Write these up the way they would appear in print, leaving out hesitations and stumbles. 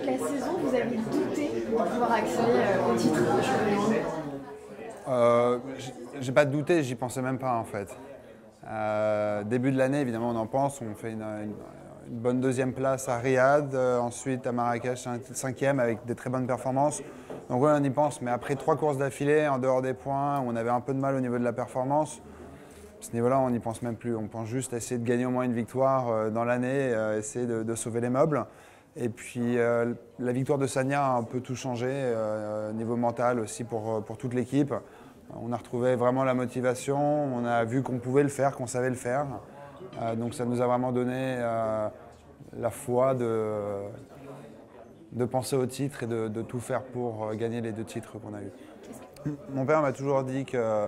toute la saison, vous avez douté de pouvoir accéder au titre de champion du monde? J'ai pas douté, j'y pensais même pas en fait. Début de l'année, évidemment, on en pense. On fait une bonne deuxième place à Riyad, ensuite à Marrakech, cinquième avec des très bonnes performances. Donc oui, on y pense. Mais après 3 courses d'affilée, en dehors des points, où on avait un peu de mal au niveau de la performance, à ce niveau-là, on n'y pense même plus. On pense juste à essayer de gagner au moins une victoire dans l'année, essayer de sauver les meubles. Et puis la victoire de Sagna a un peu tout changé, niveau mental aussi pour toute l'équipe. On a retrouvé vraiment la motivation, on a vu qu'on pouvait le faire, qu'on savait le faire. Donc ça nous a vraiment donné la foi de penser au titre et de tout faire pour gagner les 2 titres qu'on a eus. Mon père m'a toujours dit que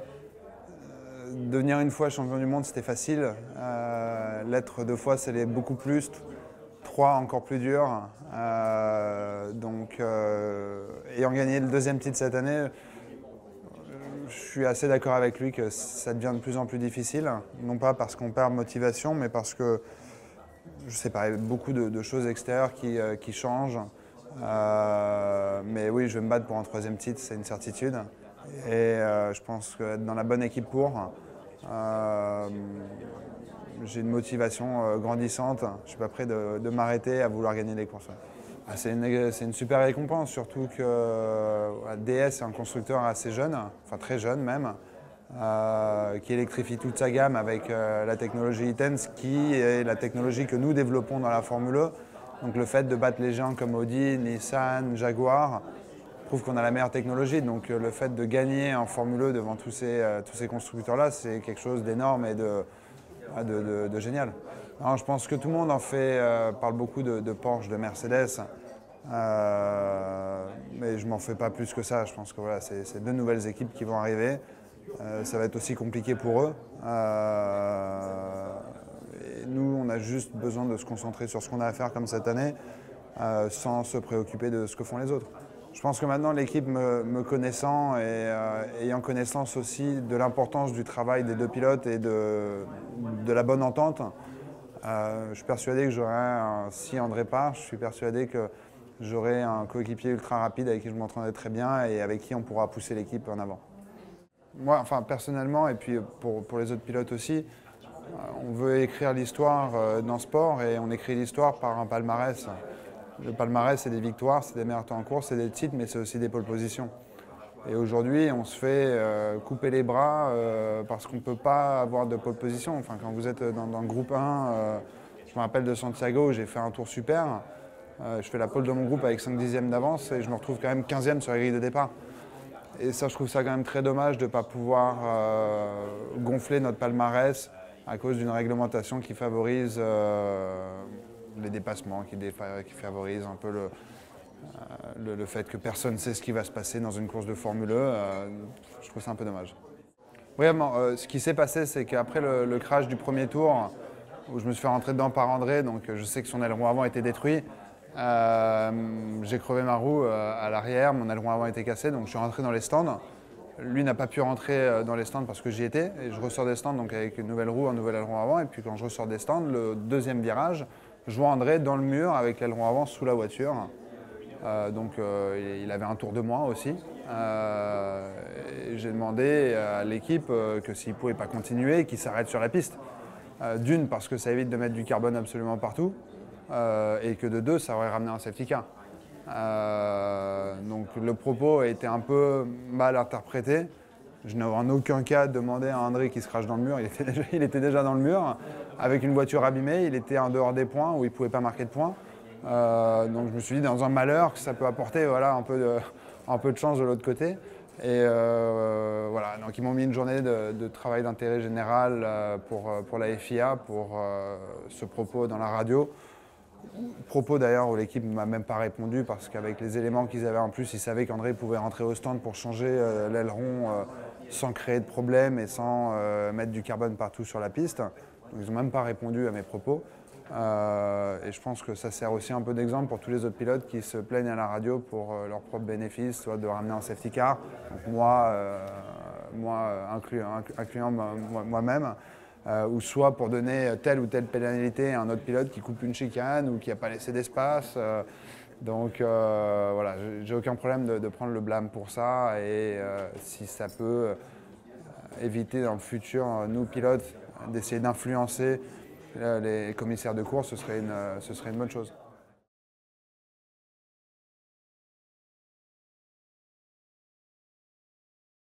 devenir une fois champion du monde, c'était facile. L'être 2 fois, c'est beaucoup plus. 3 encore plus dur. Ayant gagné le 2e titre cette année, je suis assez d'accord avec lui que ça devient de plus en plus difficile. Non pas parce qu'on perd motivation, mais parce que, je sais pas, il y a beaucoup de choses extérieures qui changent. Mais oui, je vais me battre pour un 3e titre, c'est une certitude. Et je pense qu'être dans la bonne équipe pour, j'ai une motivation grandissante. Je ne suis pas prêt de m'arrêter à vouloir gagner les courses. C'est une super récompense, surtout que DS est un constructeur assez jeune, enfin très jeune même, qui électrifie toute sa gamme avec la technologie e-Tense, qui est la technologie que nous développons dans la Formule E. Donc le fait de battre les géants comme Audi, Nissan, Jaguar, prouve qu'on a la meilleure technologie. Donc le fait de gagner en Formule E devant tous ces constructeurs-là, c'est quelque chose d'énorme et de génial. Alors, je pense que tout le monde parle beaucoup de Porsche, de Mercedes, mais je m'en fais pas plus que ça. Je pense que voilà, c'est 2 nouvelles équipes qui vont arriver. Ça va être aussi compliqué pour eux. Et nous, on a juste besoin de se concentrer sur ce qu'on a à faire comme cette année, sans se préoccuper de ce que font les autres. Je pense que maintenant, l'équipe me connaissant et ayant connaissance aussi de l'importance du travail des 2 pilotes et de la bonne entente, je suis persuadé que si André part, je suis persuadé que j'aurai un coéquipier ultra rapide avec qui je m'entendrai très bien et avec qui on pourra pousser l'équipe en avant. Moi, enfin, personnellement, et puis pour les autres pilotes aussi, on veut écrire l'histoire dans le sport et on écrit l'histoire par un palmarès. Le palmarès, c'est des victoires, c'est des meilleurs temps en course, c'est des titres, mais c'est aussi des pole positions. Et aujourd'hui, on se fait couper les bras parce qu'on ne peut pas avoir de pole position. Enfin, quand vous êtes dans le groupe 1, je me rappelle de Santiago, j'ai fait un tour super. Je fais la pole de mon groupe avec 5 dixièmes d'avance et je me retrouve quand même 15e sur la grille de départ. Et ça, je trouve ça quand même très dommage de ne pas pouvoir gonfler notre palmarès à cause d'une réglementation qui favorise les dépassements, qui favorise un peu le fait que personne ne sait ce qui va se passer dans une course de Formule E. Je trouve ça un peu dommage. Vraiment, ce qui s'est passé, c'est qu'après le crash du premier tour, où je me suis fait rentrer dedans par André, donc je sais que son aileron avant était détruit, j'ai crevé ma roue à l'arrière, mon aileron avant était cassé, donc je suis rentré dans les stands. Lui n'a pas pu rentrer dans les stands parce que j'y étais, et je ressors des stands donc avec une nouvelle roue, un nouvel aileron avant, et puis quand je ressors des stands, le 2e virage, je vois André dans le mur avec l'aileron avant sous la voiture. Il avait un tour de moins aussi. J'ai demandé à l'équipe que s'il ne pouvait pas continuer, qu'il s'arrête sur la piste. D'une, parce que ça évite de mettre du carbone absolument partout, et que de 2, ça aurait ramené un safety car. Donc le propos a été un peu mal interprété. Je n'ai en aucun cas demandé à André qu'il se crache dans le mur. Il était déjà dans le mur, avec une voiture abîmée. Il était en dehors des points, où il ne pouvait pas marquer de points. Donc je me suis dit, dans un malheur, que ça peut apporter voilà, un peu de chance de l'autre côté. Et voilà, donc ils m'ont mis une journée de travail d'intérêt général pour la FIA, pour ce propos dans la radio. Propos d'ailleurs où l'équipe ne m'a même pas répondu parce qu'avec les éléments qu'ils avaient en plus, ils savaient qu'André pouvait rentrer au stand pour changer l'aileron sans créer de problème et sans mettre du carbone partout sur la piste. Donc ils n'ont même pas répondu à mes propos. Et je pense que ça sert aussi un peu d'exemple pour tous les autres pilotes qui se plaignent à la radio pour leurs propres bénéfices, soit de ramener un safety car, donc incluant moi-même, ou soit pour donner telle ou telle pénalité à un autre pilote qui coupe une chicane ou qui n'a pas laissé d'espace. Donc voilà, j'ai aucun problème de prendre le blâme pour ça et si ça peut éviter dans le futur, nous pilotes, d'essayer d'influencer les commissaires de course, ce serait une bonne chose.